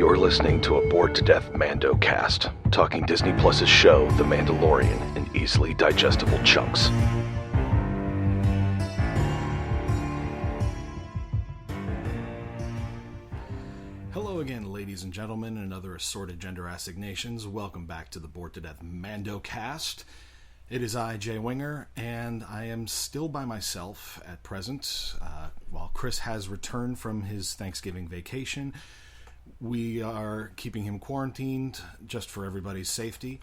You're listening to a bored to death Mandocast, talking Disney Plus's show, The Mandalorian, in easily digestible chunks. Hello again, ladies and gentlemen, and other assorted gender assignations. Welcome back to the bored to death Mandocast. It is I, Jay Winger, and I am still by myself at present. While Chris has returned from his Thanksgiving vacation, we are keeping him quarantined just for everybody's safety.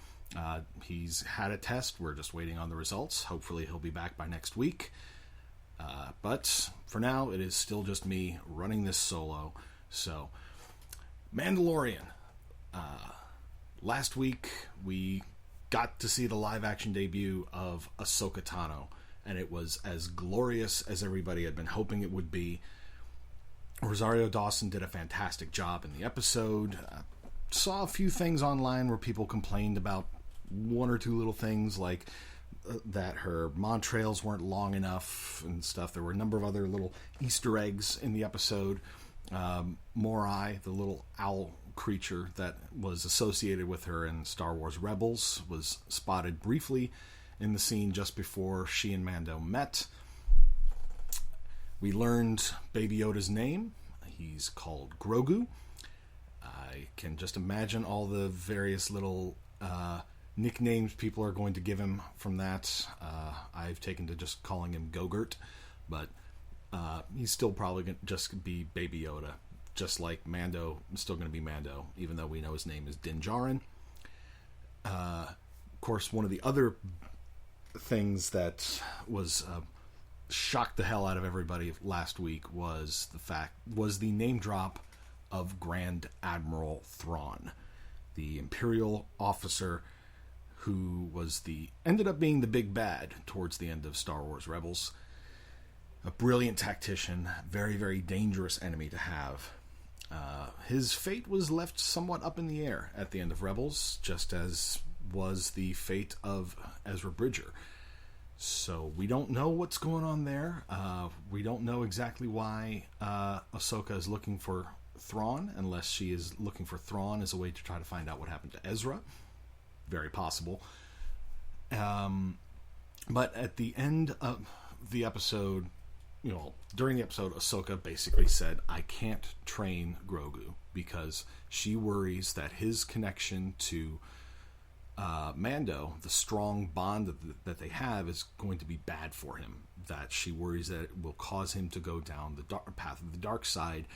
He's had a test. We're just waiting on the results. Hopefully he'll be back by next week. But for now, it is still just me running this solo. So, Mandalorian. Last week, we got to see the live-action debut of Ahsoka Tano, and it was as glorious as everybody had been hoping it would be. Rosario Dawson did a fantastic job in the episode. Saw a few things online where people complained about one or two little things, like that her montrails weren't long enough and stuff. There were a number of other little Easter eggs in the episode. Morai, the little owl creature that was associated with her in Star Wars Rebels, was spotted briefly in the scene just before she and Mando met. We learned Baby Yoda's name. He's called Grogu. I can just imagine all the various little nicknames people are going to give him from that. I've taken to just calling him Gogurt, but he's still probably going to just be Baby Yoda. Just like Mando is still going to be Mando, even though we know his name is Din Djarin. Of course, one of the other things that was shocked the hell out of everybody last week was the name drop of Grand Admiral Thrawn, the Imperial officer who ended up being the big bad towards the end of Star Wars Rebels. A brilliant tactician, very, very dangerous enemy to have. His fate was left somewhat up in the air at the end of Rebels, just as was the fate of Ezra Bridger. So we don't know what's going on there. We don't know exactly why Ahsoka is looking for Thrawn, unless she is looking for Thrawn as a way to try to find out what happened to Ezra. Very possible. But at the end of the episode, during the episode, Ahsoka basically said, I can't train Grogu because she worries that his connection to Mando, the strong bond that they have, is going to be bad for him. That she worries that it will cause him to go down the path of the dark side,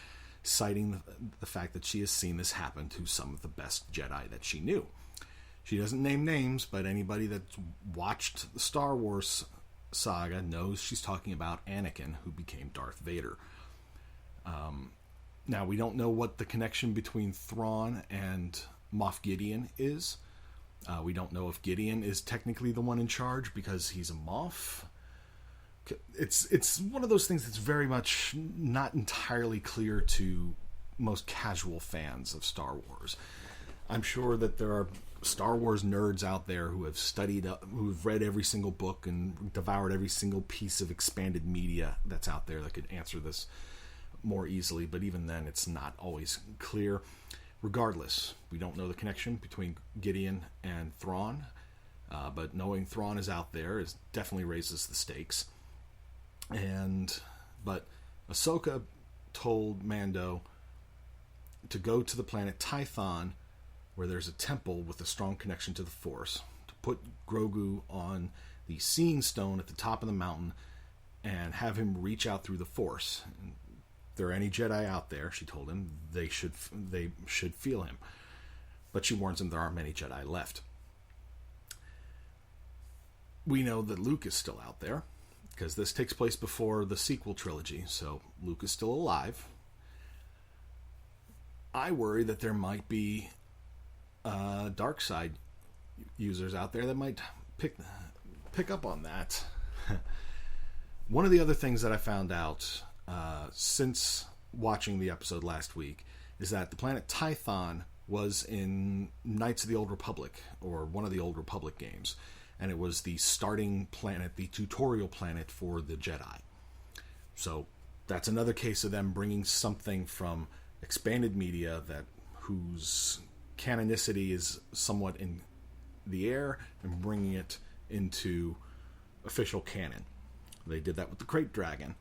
citing the fact that she has seen this happen to some of the best Jedi that she knew. She doesn't name names, but anybody that's watched the Star Wars saga knows she's talking about Anakin, who became Darth Vader. Now, we don't know what the connection between Thrawn and Moff Gideon is. We don't know if Gideon is technically the one in charge because he's a Moff. It's one of those things that's very much not entirely clear to most casual fans of Star Wars. I'm sure that there are Star Wars nerds out there who have who've read every single book and devoured every single piece of expanded media that's out there that could answer this more easily, but even then it's not always clear. Regardless, we don't know the connection between Gideon and Thrawn, but knowing Thrawn is out there definitely raises the stakes. But Ahsoka told Mando to go to the planet Tython, where there's a temple with a strong connection to the Force, to put Grogu on the Seeing Stone at the top of the mountain and have him reach out through the Force. And if there are any Jedi out there, she told him, they should feel him. But she warns him there aren't many Jedi left. We know that Luke is still out there, because this takes place before the sequel trilogy, so Luke is still alive. I worry that there might be dark side users out there that might pick up on that. One of the other things that I found out since watching the episode last week is that the planet Tython was in Knights of the Old Republic, or one of the Old Republic games, and it was the starting planet, the tutorial planet for the Jedi. So that's another case of them bringing something from expanded media that whose canonicity is somewhat in the air and bringing it into official canon. They did that with the Crate Dragon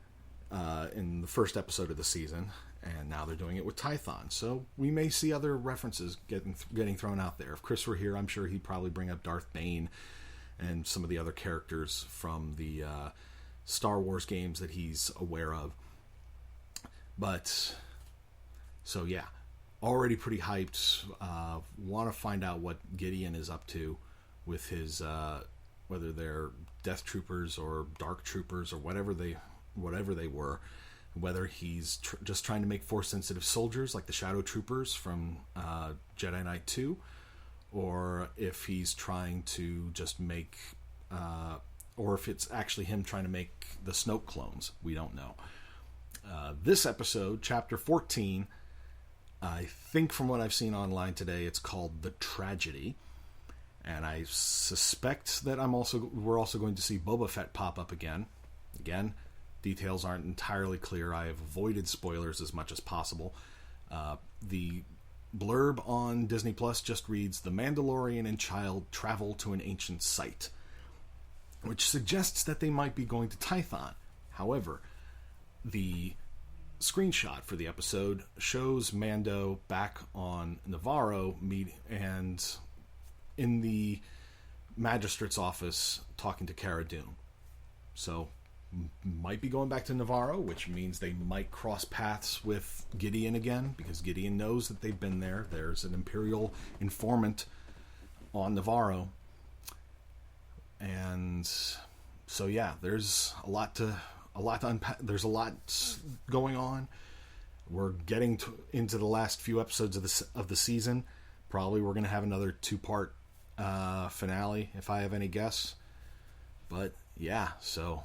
in the first episode of the season, and now they're doing it with Tython. So we may see other references getting thrown out there. If Chris were here, I'm sure he'd probably bring up Darth Bane and some of the other characters from the Star Wars games that he's aware of. But, so yeah, already pretty hyped. Want to find out what Gideon is up to with his, whether they're Death Troopers or Dark Troopers or whatever they were. Whether he's just trying to make Force-sensitive soldiers like the Shadow Troopers from Jedi Knight 2, or if he's trying to just make, or if it's actually him trying to make the Snoke clones. We don't know. This episode, Chapter 14, I think from what I've seen online today, it's called The Tragedy. And I suspect that we're also going to see Boba Fett pop up again. Again, details aren't entirely clear. I have avoided spoilers as much as possible. The blurb on Disney Plus just reads, "The Mandalorian and child travel to an ancient site," which suggests that they might be going to Tython. However, the screenshot for the episode shows Mando back on Navarro and in the magistrate's office talking to Cara Dune. So might be going back to Navarro, which means they might cross paths with Gideon again, because Gideon knows that they've been there. There's an Imperial informant on Navarro. And so yeah, there's a lot to unpack. There's a lot going on. We're getting into the last few episodes of the season. Probably we're going to have another 2-part finale, if I have any guess. But yeah, so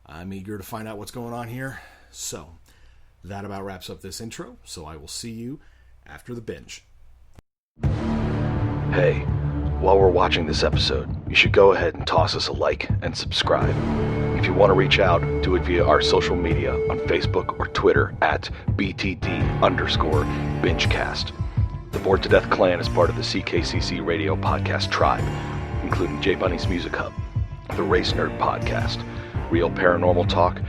I'm eager to find out what's going on here. So that about wraps up this intro. So I will see you after the binge. Hey, while we're watching this episode, you should go ahead and toss us a like and subscribe. If you want to reach out, do it via our social media on Facebook or Twitter at BTD_Bingecast. The Bored to Death clan is part of the CKCC Radio podcast tribe, including J Bunny's Music Hub, the Race Nerd Podcast, Real Paranormal Talk,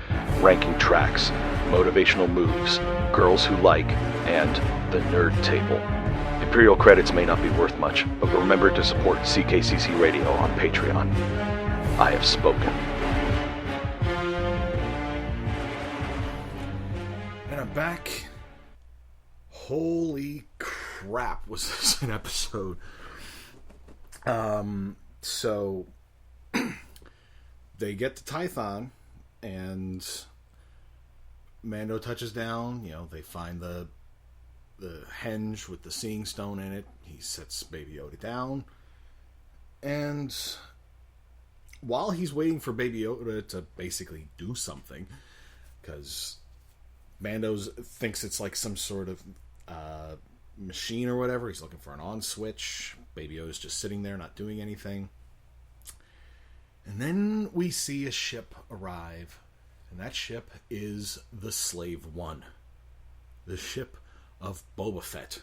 Ranking Tracks, Motivational Moves, Girls Who Like, and The Nerd Table. Imperial credits may not be worth much, but remember to support CKCC Radio on Patreon. I have spoken. And I'm back. Holy crap, was this an episode? So they get to Tython, and Mando touches down. They find the henge with the Seeing Stone in it. He sets Baby Yoda down, and while he's waiting for Baby Yoda to basically do something, because Mando thinks it's like some sort of machine or whatever. He's looking for an on switch. Baby Yoda's just sitting there not doing anything. And then we see a ship arrive, and that ship is the Slave One, the ship of Boba Fett.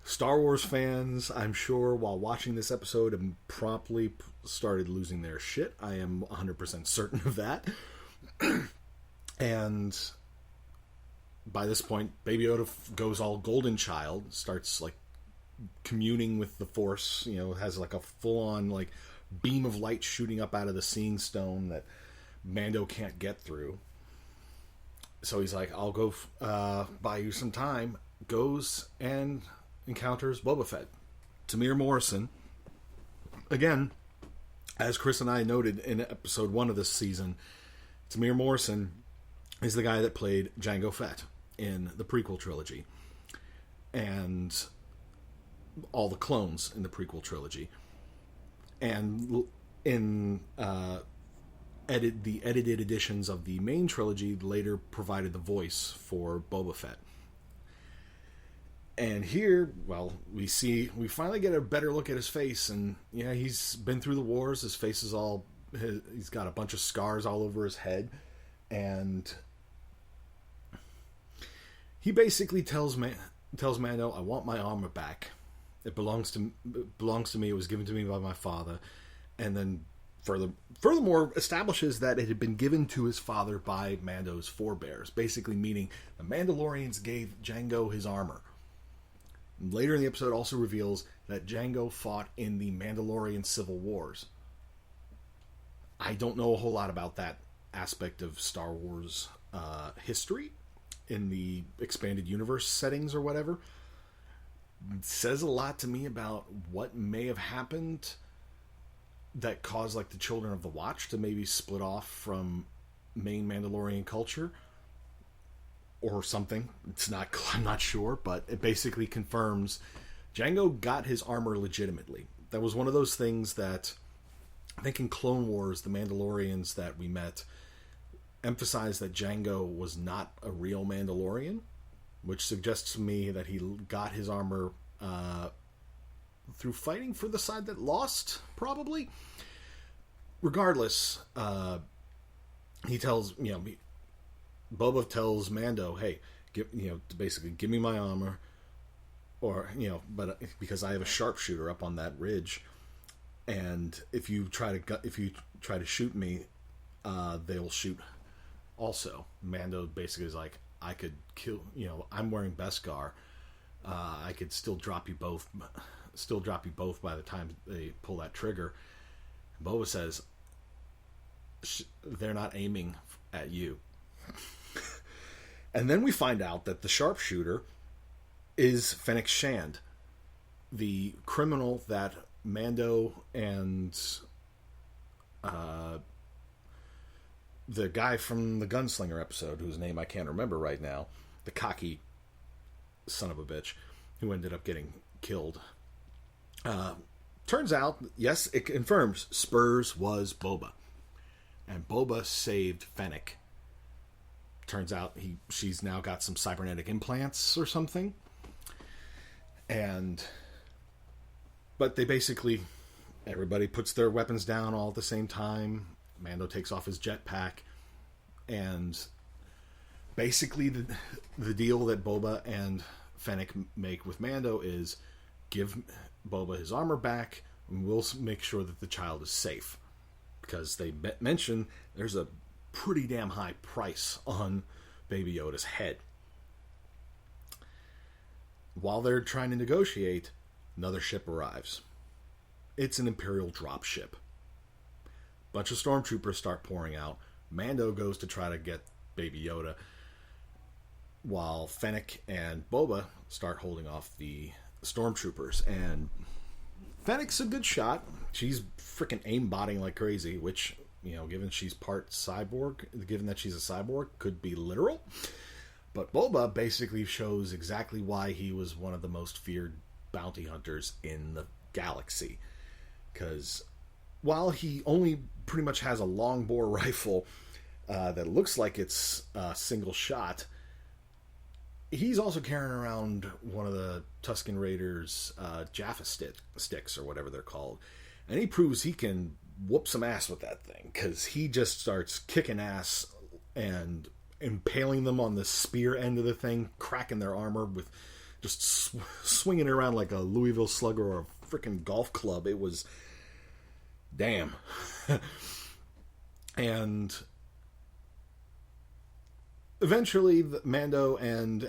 Star Wars fans, I'm sure, while watching this episode, have promptly started losing their shit. I am 100% certain of that. And by this point, Baby Yoda goes all golden child, starts like communing with the Force, has like a full-on like beam of light shooting up out of the Seeing Stone that Mando can't get through. So he's like, I'll go buy you some time. Goes and encounters Boba Fett. Tamir Morrison, again, as Chris and I noted in episode 1 of this season, Tamir Morrison is the guy that played Jango Fett in the prequel trilogy, and all the clones in the prequel trilogy, and in the edited editions of the main trilogy later provided the voice for Boba Fett. And here, well, we finally get a better look at his face, and yeah, he's been through the wars. His face is he's got a bunch of scars all over his head, and He basically tells Mando, "I want my armor back. It belongs to me. It was given to me by my father." And then furthermore establishes that it had been given to his father by Mando's forebears, basically meaning the Mandalorians gave Jango his armor. Later in the episode also reveals that Jango fought in the Mandalorian Civil Wars. I don't know a whole lot about that aspect of Star Wars history in the expanded universe settings or whatever. It says a lot to me about what may have happened that caused like the Children of the Watch to maybe split off from main Mandalorian culture or something. I'm not sure, but it basically confirms Jango got his armor legitimately. That was one of those things that I think in Clone Wars, the Mandalorians that we met emphasized that Jango was not a real Mandalorian, which suggests to me that he got his armor through fighting for the side that lost, probably. Regardless, he tells, Boba tells Mando, "Hey, basically give me my armor, or but because I have a sharpshooter up on that ridge, and if you try to shoot me, they'll shoot." Also, Mando basically is like, "I could kill. I'm wearing Beskar. I could still drop you both. By the time they pull that trigger." Boba says, "They're not aiming at you." And then we find out that the sharpshooter is Fennec Shand, the criminal that Mando and the guy from the Gunslinger episode, whose name I can't remember right now, the cocky son of a bitch, who ended up getting killed. Turns out, yes, it confirms Spurs was Boba. And Boba saved Fennec. Turns out she's now got some cybernetic implants or something. But they basically, everybody puts their weapons down all at the same time. Mando takes off his jetpack. And basically the deal that Boba and Fennec make with Mando is give Boba his armor back, and we'll make sure that the child is safe. Because they mention there's a pretty damn high price on Baby Yoda's head. While they're trying to negotiate, another ship arrives. It's an Imperial dropship. Bunch of stormtroopers start pouring out. Mando goes to try to get Baby Yoda, while Fennec and Boba start holding off the stormtroopers. And Fennec's a good shot. She's freaking aimbotting like crazy, which, given she's part cyborg, given that she's a cyborg, could be literal. But Boba basically shows exactly why he was one of the most feared bounty hunters in the galaxy. Because while he only pretty much has a long-bore rifle that looks like it's a single shot, he's also carrying around one of the Tusken Raiders' Jaffa sticks, or whatever they're called. And he proves he can whoop some ass with that thing, because he just starts kicking ass and impaling them on the spear end of the thing, cracking their armor with just swinging it around like a Louisville Slugger or a freaking golf club. It was damn. And eventually, Mando and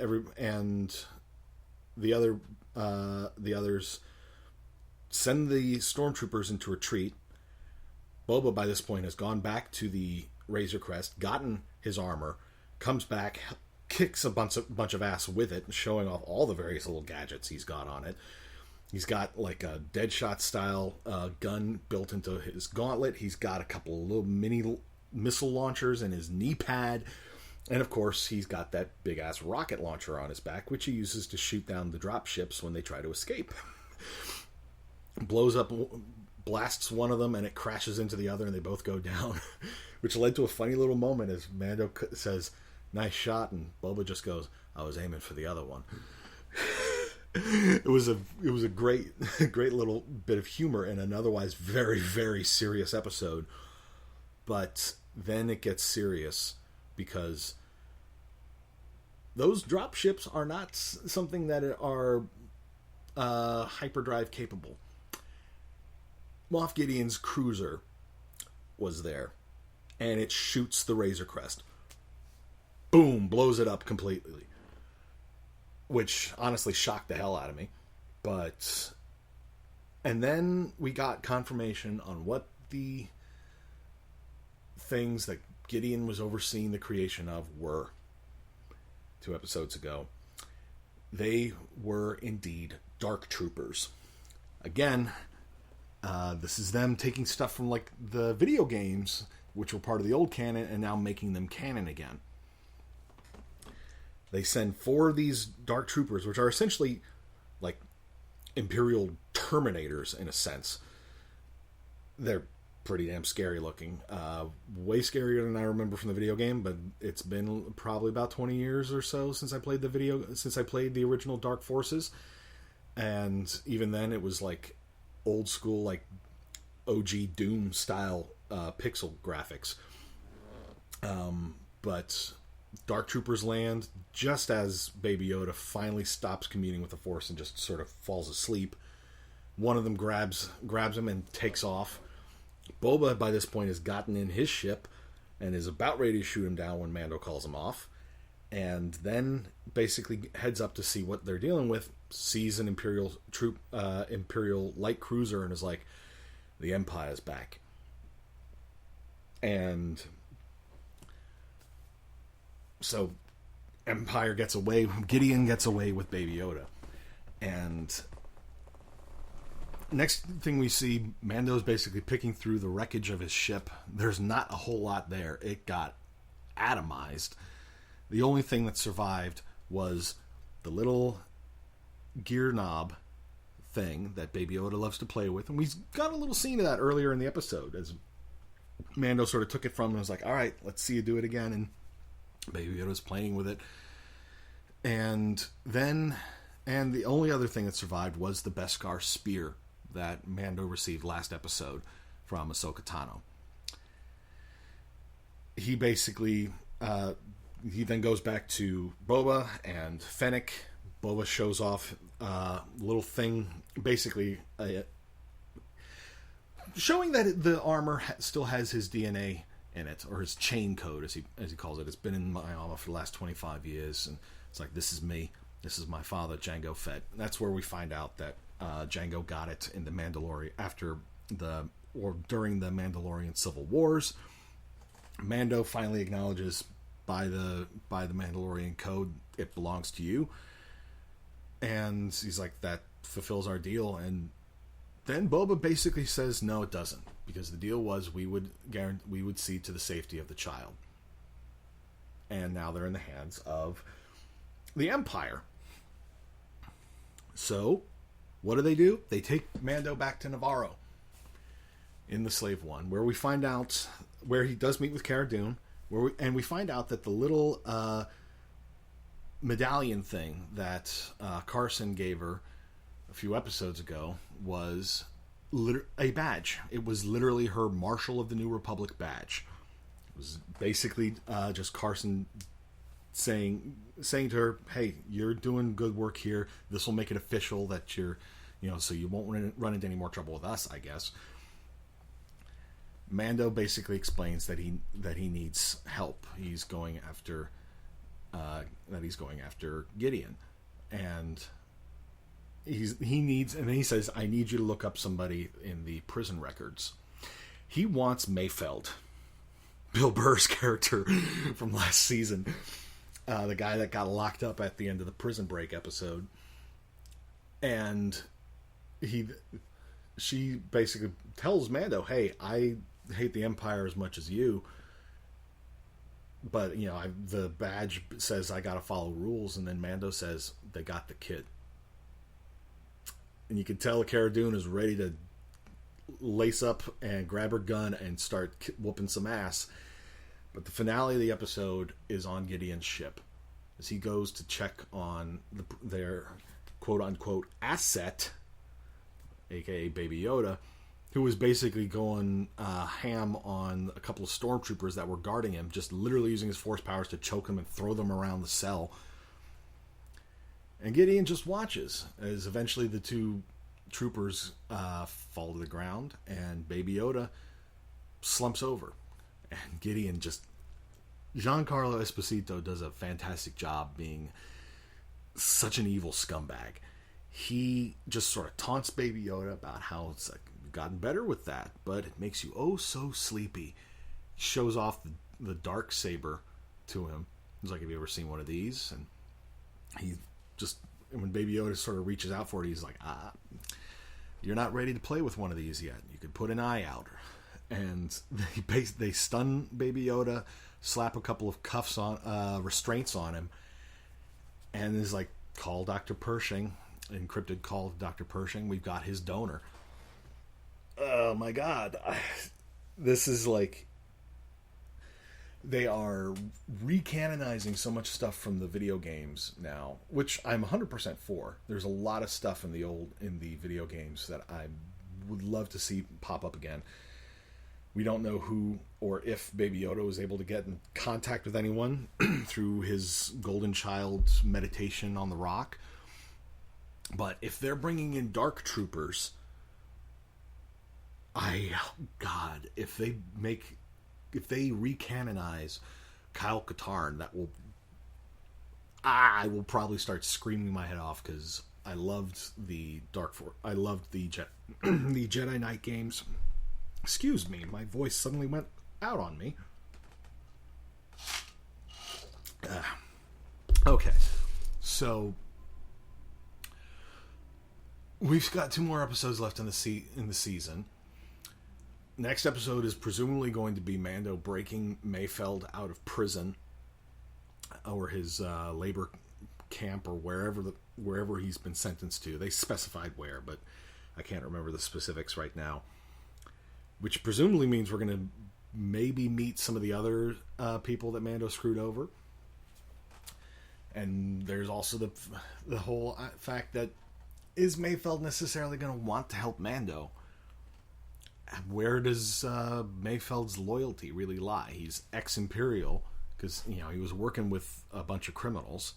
the others send the stormtroopers into retreat. Boba, by this point, has gone back to the Razor Crest, gotten his armor, comes back, kicks a bunch of ass with it, showing off all the various little gadgets he's got on it. He's got like a Deadshot style gun built into his gauntlet. He's got a couple of little mini missile launchers in his knee pad. And of course, he's got that big ass rocket launcher on his back, which he uses to shoot down the drop ships when they try to escape. Blasts one of them, and it crashes into the other, and they both go down. Which led to a funny little moment as Mando says, "Nice shot," and Boba just goes, "I was aiming for the other one." It was a great little bit of humor in an otherwise very, very serious episode. But then it gets serious because those drop ships are not something that are hyperdrive capable. Moff Gideon's cruiser was there, and it shoots the Razor Crest. Boom, blows it up completely. Which honestly shocked the hell out of me. And then we got confirmation on what the things that Gideon was overseeing the creation of were 2 episodes ago. They were indeed Dark Troopers. Again, this is them taking stuff from like the video games, which were part of the old canon, and now making them canon again. They send 4 of these Dark Troopers, which are essentially like Imperial Terminators in a sense. They're pretty damn scary looking. Way scarier than I remember from the video game, but it's been probably about 20 years or so since I played the original Dark Forces. And even then it was like old school, like OG Doom style pixel graphics. But Dark Troopers land just as Baby Yoda finally stops communing with the Force and just sort of falls asleep. One of them grabs him and takes off. Boba, by this point, has gotten in his ship and is about ready to shoot him down when Mando calls him off. And then basically heads up to see what they're dealing with, sees an Imperial light cruiser, and is like, the Empire's back. And so Empire gets away, Gideon gets away with Baby Yoda. And next thing we see, Mando's basically picking through the wreckage of his ship. There's not a whole lot there. It got atomized. The only thing that survived was the little gear knob thing that Baby Yoda loves to play with. And we got a little scene of that earlier in the episode as Mando sort of took it from him and was like, all right, let's see you do it again. And Baby Yoda's playing with it. And the only other thing that survived was the Beskar spear that Mando received last episode from Ahsoka Tano. He basically, he then goes back to Boba and Fennec. Boba shows off a little thing, basically showing that the armor still has his DNA in it, or his chain code, as he calls it. It's been in my armor for the last 25 years, and it's like, this is me. This is my father, Jango Fett. That's where we find out that Jango got it in the Mandalorian during the Mandalorian Civil Wars. Mando finally acknowledges by the Mandalorian code, it belongs to you. And he's like, that fulfills our deal. And then Boba basically says, no, it doesn't, because the deal was we would see to the safety of the child. And now they're in the hands of the Empire. So, what do? They take Mando back to Navarro in the Slave One, where we find out, where he does meet with Cara Dune, and we find out that the little medallion thing that Carson gave her a few episodes ago was a badge. It was literally her Marshal of the New Republic badge. It was basically just Carson saying to her, hey, you're doing good work here. This will make it official that you're, so you won't run into any more trouble with us, I guess. Mando basically explains that he needs help. He's going after Gideon, and and then he says, I need you to look up somebody in the prison records. He wants Mayfeld, Bill Burr's character from last season, the guy that got locked up at the end of the Prison Break episode. And she basically tells Mando, hey, I hate the Empire as much as you, but the badge says I gotta follow rules. And then Mando says, they got the kid. And you can tell Cara Dune is ready to lace up and grab her gun and start whooping some ass. But the finale of the episode is on Gideon's ship as he goes to check on their quote-unquote asset, aka Baby Yoda, who was basically going ham on a couple of stormtroopers that were guarding him, just literally using his force powers to choke them and throw them around the cell. And Gideon just watches as eventually the two troopers fall to the ground and Baby Yoda slumps over. And Gideon just... Giancarlo Esposito does a fantastic job being such an evil scumbag. He just sort of taunts Baby Yoda about how it's like, you've gotten better with that, but it makes you oh so sleepy. He shows off the dark saber to him. He's like, have you ever seen one of these? And he just, when Baby Yoda sort of reaches out for it, he's like, you're not ready to play with one of these yet. You could put an eye out. And they stun Baby Yoda, slap a couple of cuffs on, restraints on him, and is like, call Dr. Pershing. Encrypted call Dr. Pershing. We've got his donor. Oh my god. This is like... They are recanonizing so much stuff from the video games now, which I'm 100% for. There's a lot of stuff in the video games that I would love to see pop up again. We don't know who or if Baby Yoda was able to get in contact with anyone through his Golden Child meditation on the rock. But if they're bringing in Dark Troopers, if they recanonize Kyle Katarn, I will probably start screaming my head off because I loved the I loved the the Jedi Knight games. Excuse me, my voice suddenly went out on me. Okay, so we've got 2 more episodes left in the season. Next episode is presumably going to be Mando breaking Mayfeld out of prison or his labor camp or wherever he's been sentenced to. They specified where, but I can't remember the specifics right now. Which presumably means we're going to maybe meet some of the other people that Mando screwed over. And there's also the whole fact that, is Mayfeld necessarily going to want to help Mando? Where does Mayfeld's loyalty really lie? He's ex-Imperial because he was working with a bunch of criminals.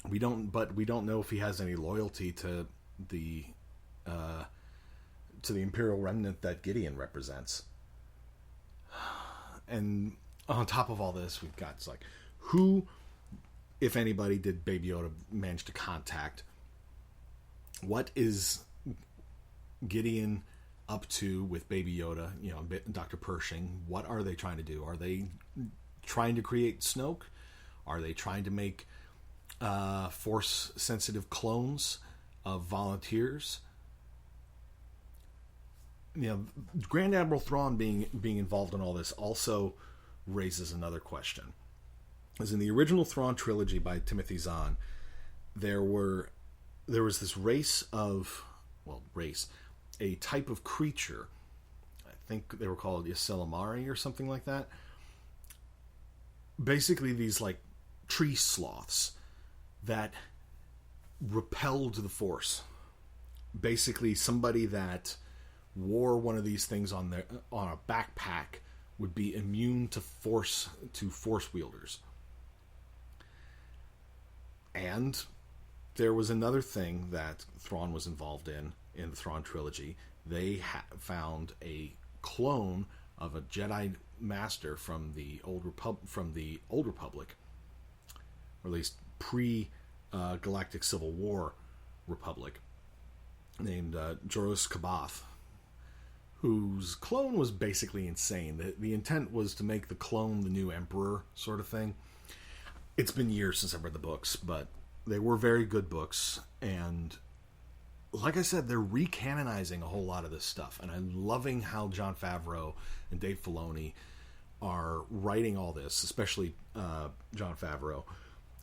We don't know if he has any loyalty to the Imperial remnant that Gideon represents. And on top of all this, we've got who, if anybody, did Baby Yoda manage to contact? What is Gideon up to with Baby Yoda, Dr. Pershing? What are they trying to do? Are they trying to create Snoke? Are they trying to make Force-sensitive clones of volunteers? Grand Admiral Thrawn being involved in all this also raises another question. As in the original Thrawn trilogy by Timothy Zahn, there was this a type of creature. I think they were called Ysalamari or something like that. Basically, these tree sloths that repelled the Force. Basically, somebody that wore one of these things on a backpack would be immune to force wielders. And there was another thing that Thrawn was involved in the Thrawn trilogy. They found a clone of a Jedi Master from the Old Republic, or at least pre-Galactic Civil War Republic, named Joros Kabath, whose clone was basically insane. The intent was to make the clone the new Emperor, sort of thing. It's been years since I read the books, but they were very good books, and like I said, they're recanonizing a whole lot of this stuff, and I'm loving how Jon Favreau and Dave Filoni are writing all this, especially Jon Favreau,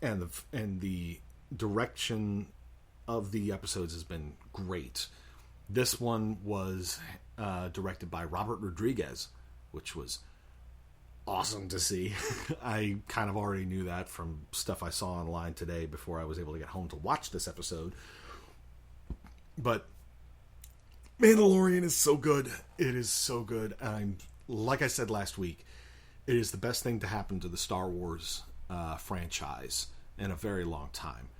and the direction of the episodes has been great. This one was directed by Robert Rodriguez, which was awesome to see. I kind of already knew that from stuff I saw online today before I was able to get home to watch this episode. But Mandalorian is so good. It is so good. Like I said last week, it is the best thing to happen to the Star Wars franchise in a very long time.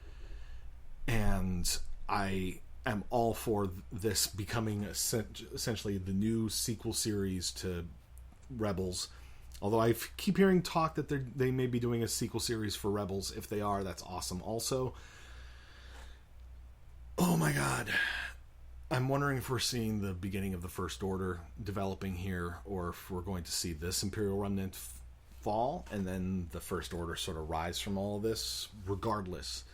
And I am all for this becoming essentially the new sequel series to Rebels. Although I keep hearing talk that they may be doing a sequel series for Rebels. If they are, that's awesome also. Oh my god. I'm wondering if we're seeing the beginning of the First Order developing here, or if we're going to see this Imperial remnant fall, and then the First Order sort of rise from all of this. Regardless,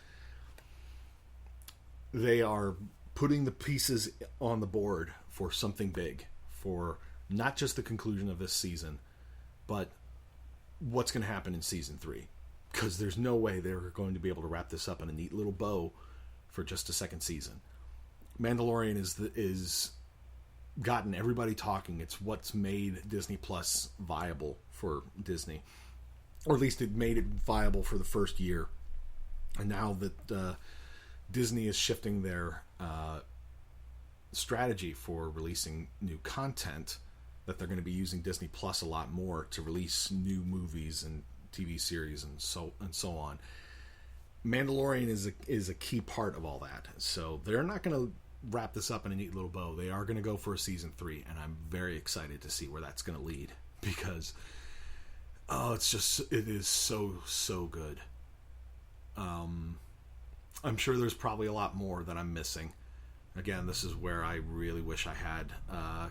they are putting the pieces on the board for something big, for not just the conclusion of this season, but what's going to happen in Season 3. Because there's no way they're going to be able to wrap this up in a neat little bow for just a second season. Mandalorian is gotten everybody talking. It's what's made Disney Plus viable for Disney. Or at least it made it viable for the first year. And now that Disney is shifting their strategy for releasing new content, that they're going to be using Disney Plus a lot more to release new movies and TV series and so on. Mandalorian is a key part of all that. So they're not going to wrap this up in a neat little bow. They are going to go for a Season 3, and I'm very excited to see where that's going to lead, because it is so good. I'm sure there's probably a lot more that I'm missing. Again, this is where I really wish I had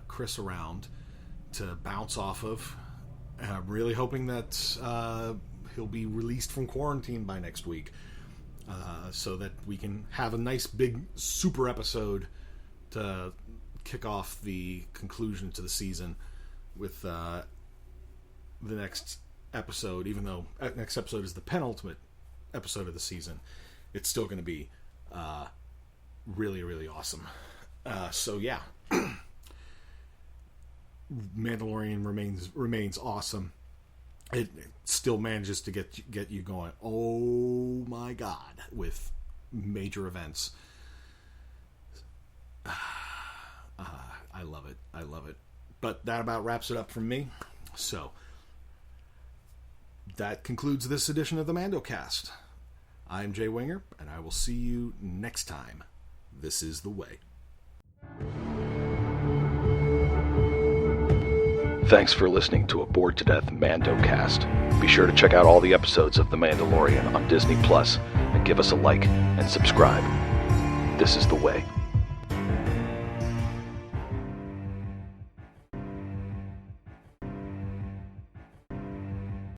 Chris around to bounce off of. And I'm really hoping that he'll be released from quarantine by next week, so that we can have a nice big super episode to kick off the conclusion to the season with the next episode. Even though next episode is the penultimate episode of the season, it's still going to be really, really awesome. So yeah, Mandalorian remains awesome. It still manages to get you going. Oh my god, with major events. I love it. I love it. But that about wraps it up from me. So that concludes this edition of the Mandocast. I'm Jay Winger, and I will see you next time. This is the way. Thanks for listening to a Bored to Death Mandocast. Be sure to check out all the episodes of The Mandalorian on Disney Plus and give us a like and subscribe. This is the way.